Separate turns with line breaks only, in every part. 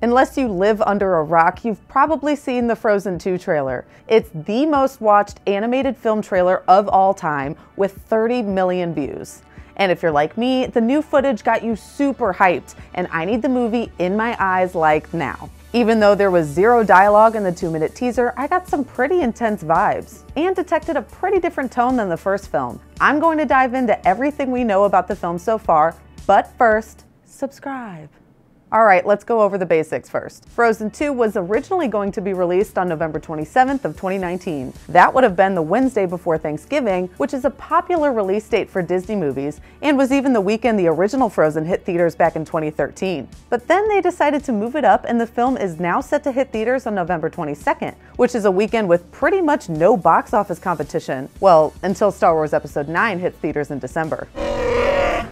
Unless you live under a rock, you've probably seen the Frozen 2 trailer. It's the most watched animated film trailer of all time with 30 million views. And if you're like me, the new footage got you super hyped, and I need the movie in my eyes like now. Even though there was zero dialogue in the 2-minute teaser, I got some pretty intense vibes and detected a pretty different tone than the first film. I'm going to dive into everything we know about the film so far, but first, subscribe. Alright, let's go over the basics first. Frozen 2 was originally going to be released on November 27th of 2019. That would have been the Wednesday before Thanksgiving, which is a popular release date for Disney movies, and was even the weekend the original Frozen hit theaters back in 2013. But then they decided to move it up, and the film is now set to hit theaters on November 22nd, which is a weekend with pretty much no box office competition. Well, until Star Wars Episode 9 hits theaters in December.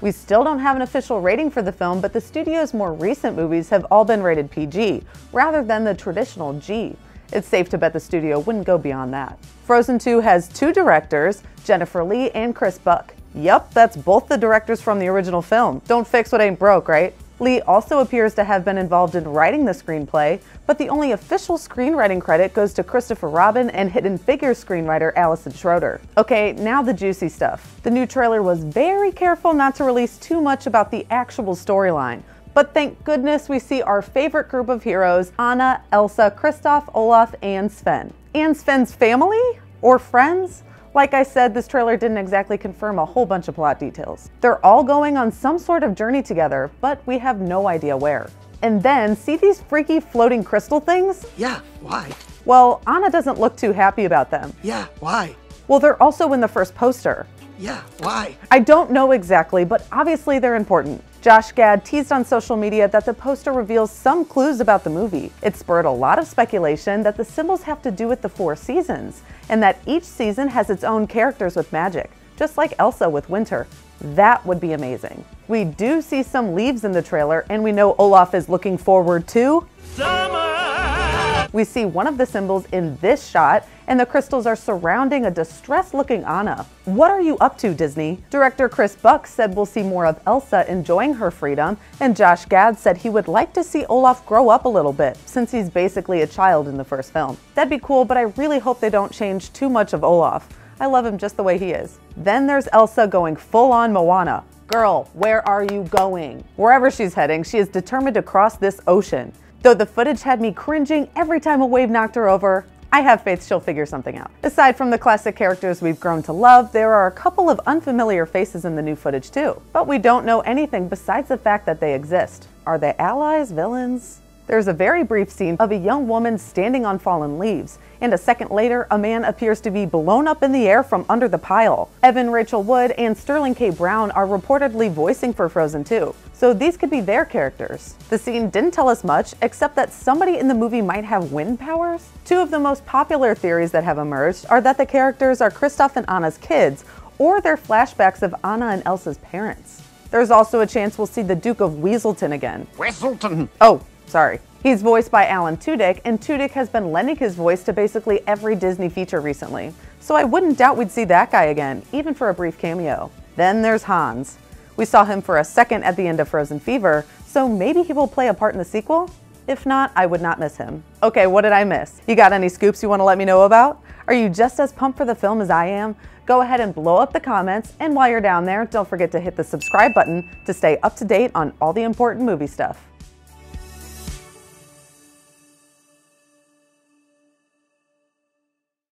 We still don't have an official rating for the film, but the studio's more recent movies have all been rated PG, rather than the traditional G. It's safe to bet the studio wouldn't go beyond that. Frozen 2 has 2 directors, Jennifer Lee and Chris Buck. Yup, that's both the directors from the original film. Don't fix what ain't broke, right? Lee also appears to have been involved in writing the screenplay, but the only official screenwriting credit goes to Christopher Robin and Hidden Figures screenwriter Allison Schroeder. Okay, now the juicy stuff. The new trailer was very careful not to release too much about the actual storyline, but thank goodness we see our favorite group of heroes, Anna, Elsa, Kristoff, Olaf, and Sven. And Sven's family? Or friends? Like I said, this trailer didn't exactly confirm a whole bunch of plot details. They're all going on some sort of journey together, but we have no idea where. And then, see these freaky floating crystal things?
Yeah, why?
Well, Anna doesn't look too happy about them.
Yeah, why?
Well, they're also in the first poster.
Yeah, why?
I don't know exactly, but obviously they're important. Josh Gad teased on social media that the poster reveals some clues about the movie. It spurred a lot of speculation that the symbols have to do with the 4 seasons, and that each season has its own characters with magic, just like Elsa with winter. That would be amazing. We do see some leaves in the trailer, and we know Olaf is looking forward to summer! We see one of the symbols in this shot, and the crystals are surrounding a distressed-looking Anna. What are you up to, Disney? Director Chris Buck said we'll see more of Elsa enjoying her freedom, and Josh Gad said he would like to see Olaf grow up a little bit, since he's basically a child in the first film. That'd be cool, but I really hope they don't change too much of Olaf. I love him just the way he is. Then there's Elsa going full-on Moana. Girl, where are you going? Wherever she's heading, she is determined to cross this ocean. Though the footage had me cringing every time a wave knocked her over, I have faith she'll figure something out. Aside from the classic characters we've grown to love, there are a couple of unfamiliar faces in the new footage too. But we don't know anything besides the fact that they exist. Are they allies, villains? There's a very brief scene of a young woman standing on fallen leaves, and a second later, a man appears to be blown up in the air from under the pile. Evan Rachel Wood and Sterling K. Brown are reportedly voicing for Frozen 2, so these could be their characters. The scene didn't tell us much, except that somebody in the movie might have wind powers. 2 of the most popular theories that have emerged are that the characters are Kristoff and Anna's kids, or they're flashbacks of Anna and Elsa's parents. There's also a chance we'll see the Duke of Weaselton again.
Weaselton!
Oh, sorry. He's voiced by Alan Tudyk, and Tudyk has been lending his voice to basically every Disney feature recently. So I wouldn't doubt we'd see that guy again, even for a brief cameo. Then there's Hans. We saw him for a second at the end of Frozen Fever, so maybe he will play a part in the sequel? If not, I would not miss him. Okay, what did I miss? You got any scoops you want to let me know about? Are you just as pumped for the film as I am? Go ahead and blow up the comments, and while you're down there, don't forget to hit the subscribe button to stay up to date on all the important movie stuff.